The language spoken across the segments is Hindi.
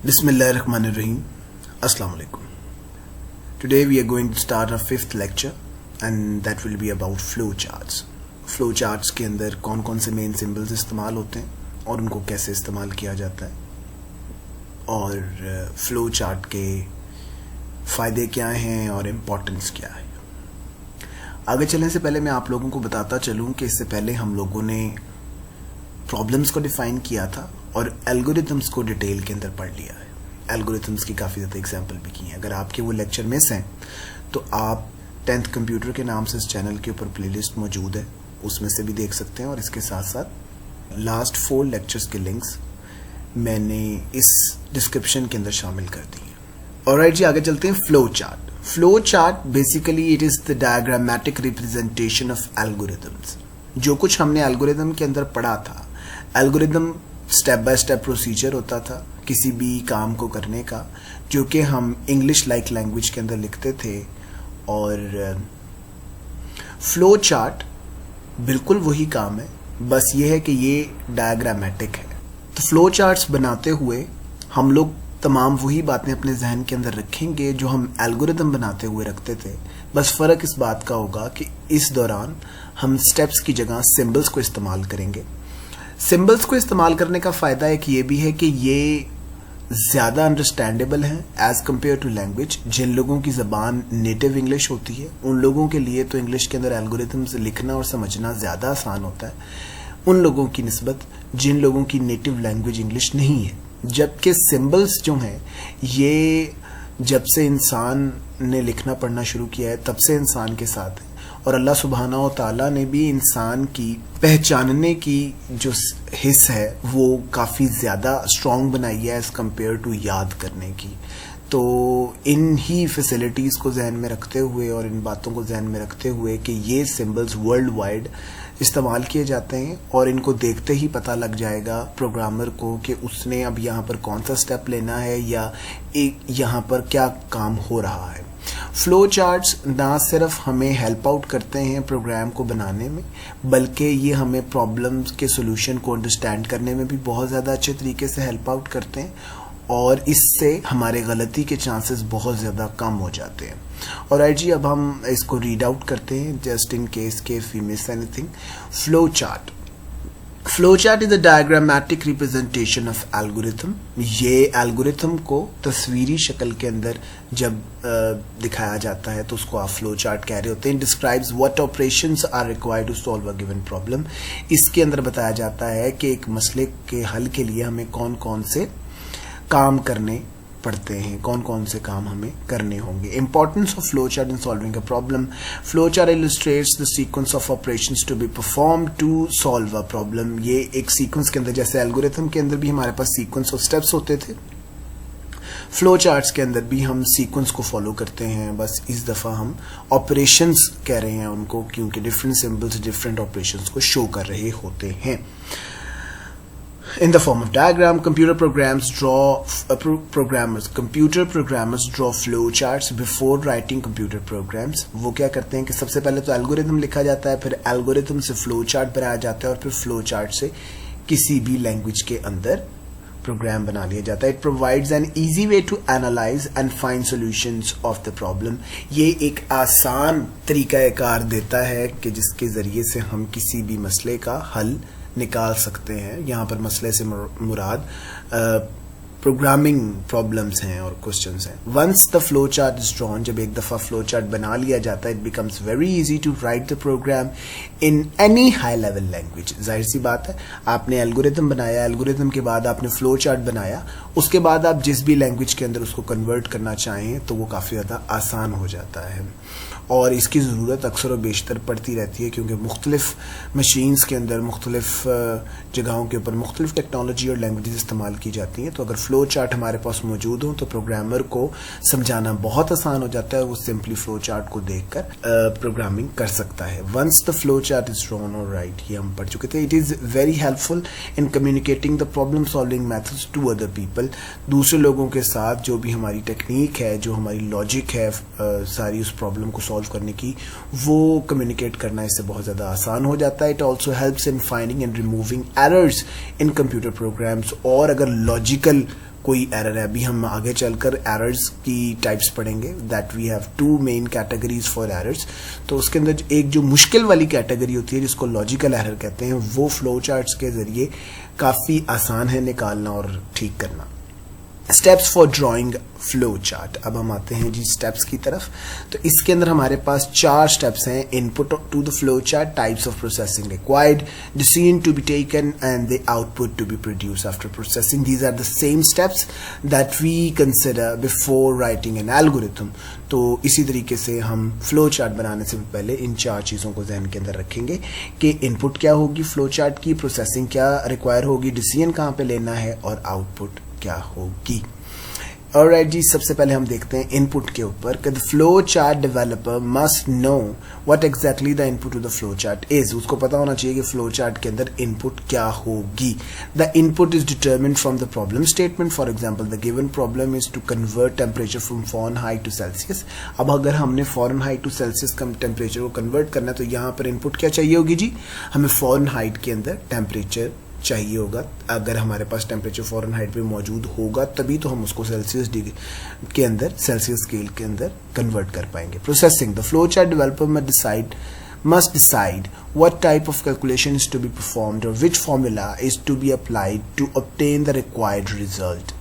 Bismillahirrahmanirrahim. Assalamu alaikum. Today we are going to start our fifth lecture and that will be about flow charts. Flow charts के अंदर कौन कौन से मेन सिंबल्स इस्तेमाल होते हैं और उनको कैसे इस्तेमाल किया जाता है और फ्लो चार्ट के फ़ायदे क्या हैं और इम्पोर्टेंस क्या है। आगे चलने से पहले मैं आप लोगों को बताता चलूं कि इससे पहले हम लोगों ने प्रॉब्लम्स को डिफाइन किया था और एल्गोरिथम्स को डिटेल के अंदर पढ़ लिया है। एल्गोरिथम्स की काफ़ी ज़्यादा एग्जांपल भी की हैं। अगर आपके वो लेक्चर मिस हैं तो आप 10th कंप्यूटर के नाम से इस चैनल के ऊपर प्लेलिस्ट मौजूद है, उसमें से भी देख सकते हैं और इसके साथ साथ लास्ट 4 लेक्चर्स के लिंक्स मैंने इस डिस्क्रिप्शन के अंदर शामिल कर दी हैं। ऑलराइट जी, आगे चलते हैं। Flow chart. Flow chart basically it is the diagrammatic representation of algorithms. जो कुछ हमने एल्गोरिथम के अंदर पढ़ा था, algorithm step by step procedure होता था किसी भी काम को करने का, जो कि हम इंग्लिश लाइक लैंग्वेज के अंदर लिखते थे। और फ्लो चार्ट बिल्कुल वही काम है, बस ये है कि ये डायग्रामेटिक है। तो फ्लो चार्ट्स बनाते हुए हम लोग तमाम वही बातें अपने जहन के अंदर रखेंगे जो हम एल्गोरिथम बनाते हुए रखते थे। बस फ़र्क इस बात का होगा कि इस दौरान हम स्टेप्स की जगह सिंबल्स को इस्तेमाल करेंगे। सिंबल्स को इस्तेमाल करने का फ़ायदा एक ये भी है कि ये ज़्यादा अंडरस्टैंडेबल हैं एज़ कम्पेयर टू लैंग्वेज। जिन लोगों की ज़बान नेटिव इंग्लिश होती है उन लोगों के लिए तो इंग्लिश के अंदर एल्गोरिथम्स लिखना और समझना ज़्यादा आसान होता है उन लोगों की निस्बत जिन लोगों की नेटिव लैंग्वेज इंग्लिश नहीं है। जबकि सिंबल्स जो हैं ये जब से इंसान ने लिखना पढ़ना शुरू किया है तब से इंसान के साथ है और अल्लाह सुब्हाना व तआला ने भी इंसान की पहचानने की जो हिस्स है वो काफ़ी ज़्यादा स्ट्रॉन्ग बनाई है एज़ कम्पेयर टू याद करने की। तो इन ही फैसिलिटीज़ को जहन में रखते हुए और इन बातों को जहन में रखते हुए कि ये सिंबल्स वर्ल्ड वाइड इस्तेमाल किए जाते हैं और इनको देखते ही पता लग जाएगा प्रोग्रामर को कि उसने अब यहाँ पर कौन सा स्टेप लेना है या एक यहाँ पर क्या काम हो रहा है। फ्लो चार्ट्स ना सिर्फ हमें हेल्प आउट करते हैं प्रोग्राम को बनाने में, बल्कि ये हमें प्रॉब्लम्स के सोल्यूशन को अंडरस्टैंड करने में भी बहुत ज़्यादा अच्छे तरीके से हेल्प आउट करते हैं और इससे हमारे गलती के चांसेस बहुत ज़्यादा कम हो जाते हैं। और आई जी, अब हम इसको रीड आउट करते हैं जस्ट इन केस के if we miss anything. Flow chart. Flow chart is a diagrammatic representation of algorithm. ये एल्गोरिथम को तस्वीरी शक्ल के अंदर जब दिखाया जाता है तो उसको आप फ्लो चार्ट कह रहे होते हैं। Describes what operations are required to solve a given problem. इसके अंदर बताया जाता है कि एक मसले के हल के लिए हमें कौन कौन से काम करने पड़ते हैं, कौन कौन से काम हमें करने होंगे। Importance of flow chart in solving a problem. Flow chart illustrates the sequence of operations to be perform to solve a problem. ये एक सीक्वेंस के अंदर, जैसे एल्गोरिथम के अंदर भी हमारे पास सीक्वेंस ऑफ स्टेप्स होते थे, फ्लो चार्ट्स के अंदर भी हम सीक्वेंस को फॉलो करते हैं। बस इस दफ़ा हम ऑपरेशंस कह रहे हैं उनको, क्योंकि डिफरेंट सिंबल्स डिफरेंट ऑपरेशंस को शो कर रहे होते हैं। In the form of diagram, computer programmers draw flow charts before writing computer programs. वो क्या करते हैं कि सबसे पहले तो एल्गोरिथम लिखा जाता है, फिर एल्गोरिथम से फ्लो चार्ट बनाया जाता है और फिर फ्लो चार्ट से किसी भी लैंग्वेज के अंदर प्रोग्राम बना लिया जाता है। It provides an easy way to analyze and find solutions of the problem. ये एक आसान तरीक़ाकार देता है कि जिसके ज़रिए से हम किसी भी मसले का हल निकाल सकते हैं। यहाँ पर मसले से मुराद प्रोग्रामिंग प्रॉब्लम्स हैं और क्वेश्चंस हैं। Once the flow chart is drawn, जब एक दफ़ा फ्लो चार्ट बना लिया जाता है, it becomes very easy to write the program in any high level language. जाहिर सी बात है, आपने एल्गोरिथम बनाया, एल्गोरिथम के बाद आपने फ्लो चार्ट बनाया, उसके बाद आप जिस भी लैंग्वेज के अंदर उसको कन्वर्ट करना चाहें तो वो काफ़ी ज़्यादा आसान हो जाता है। और इसकी ज़रूरत अक्सर और बेशतर पड़ती रहती है क्योंकि मुख्तलिफ मशीन्स के अंदर मुख्तलिफ जगहों के ऊपर मुख्तलिफ टेक्नोलॉजी और लैंग्वेजेस इस्तेमाल की जाती हैं। तो अगर फ्लो चार्ट हमारे पास मौजूद हो तो प्रोग्रामर को समझाना बहुत आसान हो जाता है, वो सिंपली फ्लो चार्ट को देखकर प्रोग्रामिंग कर सकता है। Once the flow chart is drawn और राइट, ये हम पढ़ चुके थे। It is very helpful in communicating the problem solving methods to other people. दूसरे लोगों के साथ जो भी हमारी टेक्निक है, जो हमारी लॉजिक है सारी उस प्रॉब्लम को सॉल्व करने की, वो कम्युनिकेट करना इससे बहुत ज़्यादा आसान हो जाता है। It also helps in finding and removing errors in computer programs. और अगर लॉजिकल कोई एरर है। अभी हम आगे चलकर एरर्स की टाइप्स पढ़ेंगे, that we have 2 main categories for errors. तो उसके अंदर एक जो मुश्किल वाली कैटेगरी होती है जिसको लॉजिकल एरर कहते हैं, वो फ्लो चार्ट्स के जरिए काफ़ी आसान है निकालना और ठीक करना। Steps for drawing flow chart. अब हम आते हैं जी स्टेप्स की तरफ। तो इसके अंदर हमारे पास 4 स्टेप्स हैं। Input to the flow chart, types of processing required, decision to be taken and the output to be produce after processing. These are the same steps that we consider before writing an algorithm. तो इसी तरीके से हम फ्लो चार्ट बनाने से पहले इन 4 चीज़ों को जहन के अंदर रखेंगे कि इनपुट क्या होगी फ्लो चार्ट की, प्रोसेसिंग क्या रिक्वायर होगी, डिसीजन कहाँ पे लेना है और आउटपुट क्या होगी। ऑलराइट जी, सबसे पहले हम देखते हैं इनपुट के ऊपर कि the flow chart developer must know what exactly the input to the flow chart is. उसको पता होना चाहिए कि फ्लो चार्ट के अंदर इनपुट क्या होगी। The input is determined from the problem statement. For example, the given problem is to convert temperature from Fahrenheit to Celsius. अब अगर हमने फ़ारेनहाइट टू सेल्सियस का टेम्परेचर को कन्वर्ट करना है तो यहाँ पर इनपुट क्या चाहिए होगी जी, हमें फ़ारेनहाइट के अंदर टेम्परेचर चाहिए होगा। अगर हमारे पास टेम्परेचर फ़ारेनहाइट पे मौजूद होगा तभी तो हम उसको सेल्सियस डिग्री के अंदर, सेल्सियस स्केल के अंदर कन्वर्ट कर पाएंगे। Processing, the flow chart developer must decide what type of calculation is to be performed or which formula is to be applied to obtain the required result.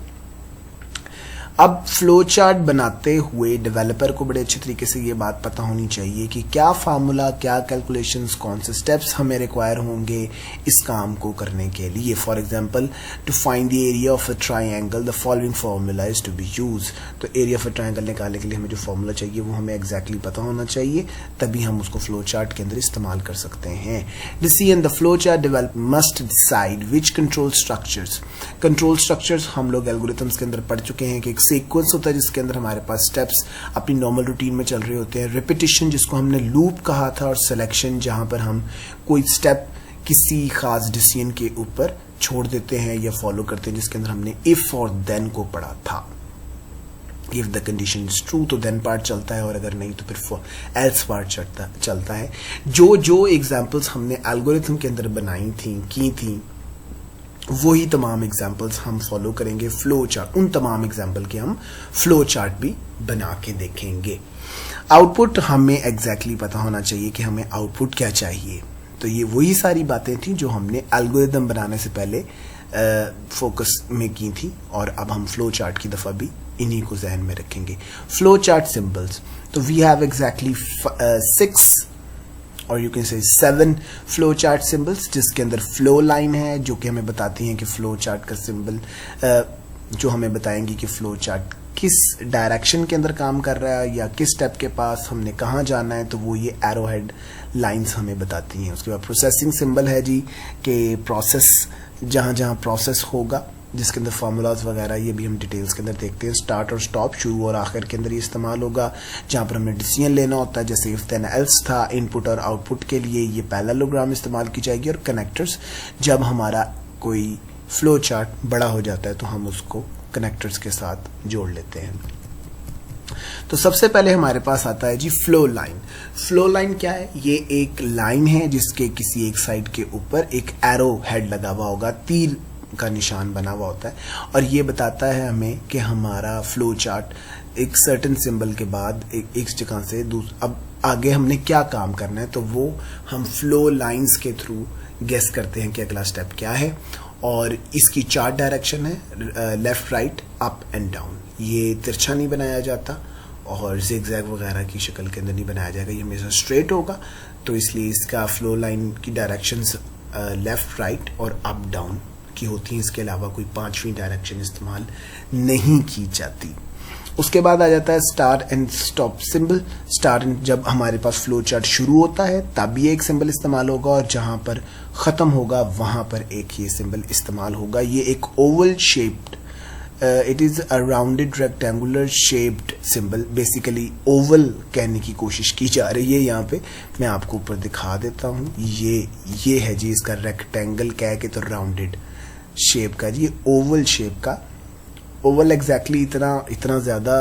अब फ्लो चार्ट बनाते हुए डेवलपर को बड़े अच्छे तरीके से ये बात पता होनी चाहिए कि क्या फार्मूला, क्या कैलकुलेशंस, कौन से स्टेप्स हमें रिक्वायर होंगे इस काम को करने के लिए। For example, to find the area of a triangle the following formula is to be use. तो एरिया ऑफ अ ट्राइंगल निकालने के लिए हमें जो फार्मूला चाहिए वो हमें एग्जैक्टली पता होना चाहिए, तभी हम उसको फ्लो चार्ट के अंदर इस्तेमाल कर सकते हैं। Decision, the flow chart developer must decide which control structures. Control structures हम लोग एल्गोरिथम्स के अंदर पढ़ चुके हैं कि सीक्वेंस होता है जिसके अंदर हमारे पास स्टेप्स अपनी नॉर्मल रूटीन में चल रहे होते हैं। रिपीटिशन जिसको हमने लूप कहा था, और सिलेक्शन जहां पर हम कोई स्टेप किसी खास डिसीजन के ऊपर छोड़ देते हैं या फॉलो करते हैं, जिसके अंदर हमने इफ और देन को पढ़ा था। If the condition is true तो देन पार्ट चलता है, और अगर नहीं तो फिर एल्स पार्ट चलता है। जो एग्जाम्पल्स हमने एल्गोरिथम के अंदर बनाई थी, की थी, वही तमाम एग्जाम्पल्स हम फॉलो करेंगे फ्लो चार्ट। उन तमाम एग्जाम्पल के हम फ्लो चार्ट भी बना के देखेंगे। आउटपुट हमें एग्जैक्टली पता होना चाहिए कि हमें आउटपुट क्या चाहिए। तो ये वही सारी बातें थी जो हमने एल्गोरिथम बनाने से पहले फोकस में की थी, और अब हम फ्लो चार्ट की दफ़ा भी इन्हीं को जहन में रखेंगे। फ्लो चार्ट सिंबल्स, तो वी हैव एग्जैक्टली 6 और you can say 7 flow chart symbols, जिसके अंदर फ्लो लाइन है जो कि हमें बताती हैं कि फ्लो चार्ट का सिंबल, जो हमें बताएंगी कि फ्लो चार्ट किस डायरेक्शन के अंदर काम कर रहा है या किस स्टेप के पास हमने कहाँ जाना है, तो वो ये एरो हेड लाइन्स हमें बताती हैं। उसके बाद प्रोसेसिंग सिंबल है जी कि प्रोसेस, जहाँ जहाँ प्रोसेस होगा जिसके अंदर फार्मूलाज वगैरह, ये भी हम डिटेल्स के अंदर देखते हैं। स्टार्ट और स्टॉप, शुरू और आखिर के अंदर ये इस्तेमाल होगा। जहाँ पर हमें डिसीजन लेना होता है, जैसे इफ देन एल्स था, इनपुट और आउटपुट के लिए ये पैरेललोग्राम इस्तेमाल की जाएगी। और कनेक्टर्स, जब हमारा कोई फ्लो चार्ट बड़ा हो जाता है तो हम उसको कनेक्टर्स के साथ जोड़ लेते हैं। तो सबसे पहले हमारे पास आता है जी फ्लो लाइन। फ्लो लाइन क्या है? ये एक लाइन है जिसके किसी एक साइड के ऊपर एक एरो हेड लगा हुआ होगा, तीर का निशान बना हुआ होता है, और ये बताता है हमें कि हमारा फ्लो चार्ट एक सर्टेन सिंबल के बाद एक जगह से अब आगे हमने क्या काम करना है, तो वो हम फ्लो लाइंस के थ्रू गेस करते हैं कि अगला स्टेप क्या है। और इसकी 4 डायरेक्शन है, left, right, up and down. ये तिरछा नहीं बनाया जाता और जिगजैग वगैरह की शक्ल के अंदर नहीं बनाया जाएगा, ये हमेशा स्ट्रेट होगा। तो इसलिए इसका फ्लो लाइन की डायरेक्शंस लेफ्ट, राइट और अप डाउन की होती हैं। इसके अलावा कोई 5वीं डायरेक्शन इस्तेमाल नहीं की जाती। उसके बाद आ जाता है start and stop symbol. Start, जब हमारे पास फ्लो चार्ट शुरू होता है तब ये एक सिंबल इस्तेमाल होगा, और जहां पर ख़त्म होगा वहां पर एक ये सिंबल इस्तेमाल होगा। ये एक Oval shaped, it is a rounded rectangular shaped symbol. Basically Oval कहने की कोशिश की जा रही है यहाँ पे। मैं आपको ऊपर दिखा देता हूँ, ये है जी इसका रेक्टेंगल कह के तो राउंडेड शेप का जी, ओवल शेप का। ओवल एग्जैक्टली इतना ज़्यादा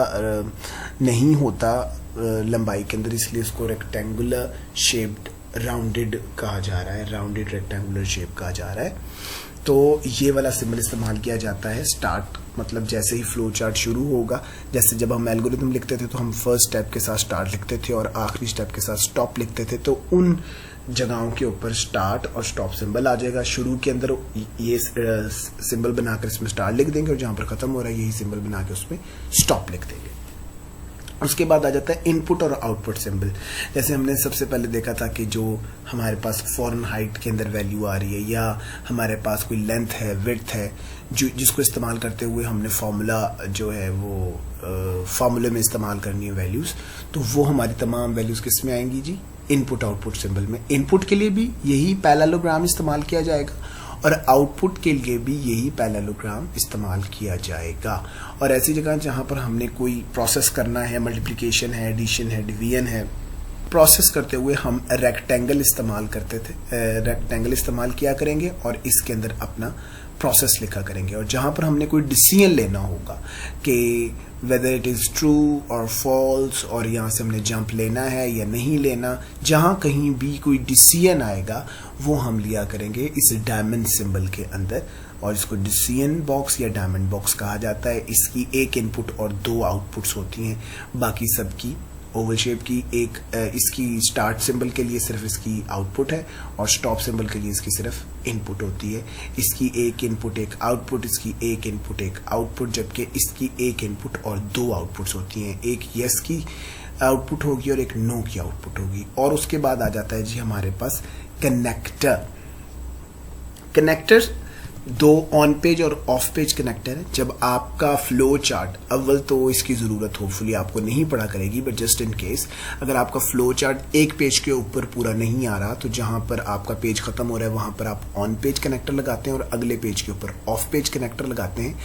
नहीं होता लंबाई के अंदर, इसलिए इसको रेक्टेंगुलर शेप्ड राउंडेड कहा जा रहा है, राउंडेड रेक्टेंगुलर शेप कहा जा रहा है। तो ये वाला सिंबल इस्तेमाल किया जाता है स्टार्ट मतलब जैसे ही फ्लो चार्ट शुरू होगा, जैसे जब हम एल्गोरिथम लिखते थे तो हम फर्स्ट स्टेप के साथ स्टार्ट लिखते थे और आखिरी स्टेप के साथ स्टॉप लिखते थे, तो उन जगहों के ऊपर स्टार्ट और स्टॉप सिंबल आ जाएगा। शुरू के अंदर ये सिंबल बनाकर इसमें स्टार्ट लिख देंगे और जहां पर खत्म हो रहा है यही सिंबल बना के उसमें स्टॉप लिख देंगे। उसके बाद आ जाता है इनपुट और आउटपुट सिंबल। जैसे हमने सबसे पहले देखा था कि जो हमारे पास फॉरेन हाइट के अंदर वैल्यू आ रही है या हमारे पास कोई लेंथ है, विड्थ है, जिसको इस्तेमाल करते हुए हमने फार्मूला जो है वो फार्मूले में इस्तेमाल करनी है वैल्यूज, तो वो हमारी तमाम वैल्यूज किस में आएंगी जी? इनपुट आउटपुट सिंबल में। इनपुट के लिए भी यही पैरेललोग्राम इस्तेमाल किया जाएगा और आउटपुट के लिए भी यही पैरेललोग्राम इस्तेमाल किया जाएगा। और ऐसी जगह जहां पर हमने कोई प्रोसेस करना है, मल्टीप्लिकेशन है, एडिशन है, डिवीजन है, प्रोसेस करते हुए हम रेक्टेंगल इस्तेमाल करते थे, रेक्टेंगल इस्तेमाल किया करेंगे और इसके अंदर अपना प्रोसेस लिखा करेंगे। और जहां पर हमने कोई डिसीजन लेना होगा कि वेदर इट इज ट्रू और फॉल्स, और यहाँ से हमने जंप लेना है या नहीं लेना, जहां कहीं भी कोई डिसीजन आएगा वो हम लिया करेंगे इस डायमंड सिंबल के अंदर, और इसको डिसीजन बॉक्स या डायमंड बॉक्स कहा जाता है। इसकी एक इनपुट और 2 आउटपुट्स होती हैं, बाकी सबकी ओवल शेप की एक इसकी स्टार्ट सिंबल के लिए सिर्फ इसकी आउटपुट है और स्टॉप सिंबल के लिए इसकी सिर्फ इनपुट होती है। इसकी एक इनपुट एक आउटपुट, इसकी एक इनपुट एक आउटपुट, जबकि इसकी एक इनपुट और 2 आउटपुट्स होती हैं, एक यस की आउटपुट होगी और एक नो की आउटपुट होगी। और उसके बाद आ जाता है जी हमारे पास कनेक्टर। कनेक्टर 2 ऑन पेज और ऑफ पेज कनेक्टर है। जब आपका फ्लो चार्ट, अव्वल तो इसकी जरूरत होपफुली आपको नहीं पड़ा करेगी, बट जस्ट इन केस अगर आपका फ्लो चार्ट एक पेज के ऊपर पूरा नहीं आ रहा, तो जहां पर आपका पेज खत्म हो रहा है वहां पर आप ऑन पेज कनेक्टर लगाते हैं और अगले पेज के ऊपर ऑफ पेज कनेक्टर लगाते हैं।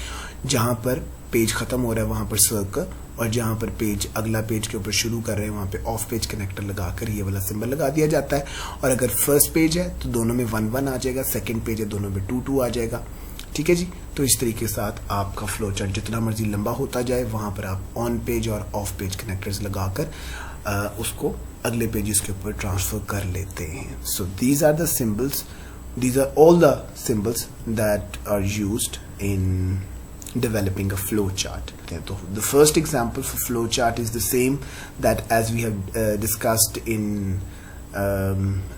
जहां पर पेज खत्म हो रहा है वहां पर सर्कल, और जहां पर पेज अगला पेज के ऊपर शुरू कर रहे हैं वहां पे ऑफ पेज कनेक्टर लगाकर ये वाला सिंबल लगा दिया जाता है। और अगर फर्स्ट पेज है तो दोनों में 1 1 आ जाएगा, सेकंड पेज है दोनों में 2 2 आ जाएगा। ठीक है जी। तो इस तरीके के साथ आपका फ्लो चार्ट जितना मर्जी लंबा होता जाए वहां पर आप ऑन पेज और ऑफ पेज कनेक्टर्स लगाकर उसको अगले पेजेस के ऊपर ट्रांसफर कर लेते हैं। So these are the symbols, these are all the symbols that are used in developing a flow chart. Okay, so the first example for flow chart is the same that as we have discussed in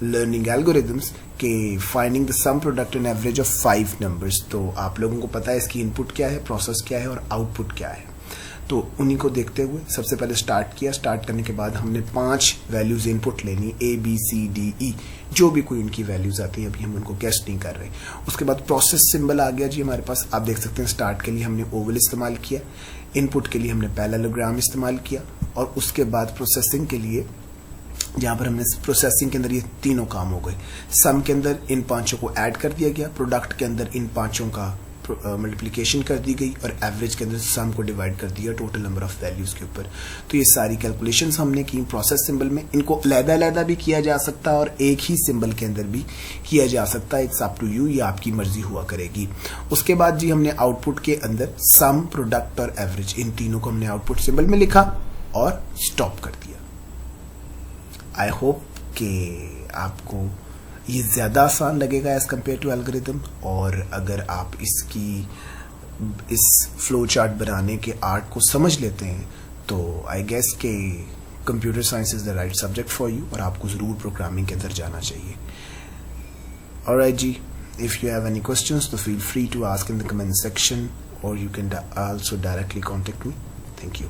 learning algorithms के finding the sum product and average of 5 numbers। तो आप लोगों को पता है इसकी इनपुट क्या है, प्रोसेस क्या है और आउटपुट क्या है। तो उन्हीं को देखते हुए सबसे पहले स्टार्ट किया। स्टार्ट करने के बाद हमने 5 वैल्यूज इनपुट लेनी, A B C D E, जो भी कोई इनकी वैल्यूज आती है, अभी हम उनको गेस नहीं कर रहे। उसके बाद प्रोसेस सिंबल आ गया जी हमारे पास। आप देख सकते हैं स्टार्ट के लिए हमने ओवल इस्तेमाल किया, इनपुट के लिए हमने पैरेललोग्राम इस्तेमाल किया, और उसके बाद प्रोसेसिंग के लिए जहां पर हमने प्रोसेसिंग के अंदर ये तीनों काम हो गए। सम के अंदर इन 5 को ऐड कर दिया गया, प्रोडक्ट के अंदर इन 5 का मल्टीप्लिकेशन कर दी गई, और एवरेज के अंदर सम को डिवाइड कर दिया टोटल नंबर ऑफ वैल्यूज के ऊपर। तो ये सारी कैलकुलेशंस हमने की प्रोसेस सिंबल में। इनको अलग-अलग भी किया जा सकता है और एक ही सिंबल के अंदर भी किया जा सकता है। इट्स अप टू यू, ये आपकी मर्जी हुआ करेगी। उसके बाद जी हमने आउटपुट के अंदर सम, प्रोडक्ट और एवरेज, इन तीनों को हमने आउटपुट सिंबल में लिखा और स्टॉप कर दिया। आई होप कि आपको ये ज़्यादा आसान लगेगा एज कम्पेयर टू एल्गोरिथम। और अगर आप इस फ्लो चार्ट बनाने के आर्ट को समझ लेते हैं तो आई गेस के computer science is the right subject for you, और आपको ज़रूर प्रोग्रामिंग के अंदर जाना चाहिए। ऑलराइट जी, if you have any questions तो feel free to ask in the comment section, और you can also directly contact me. Thank you.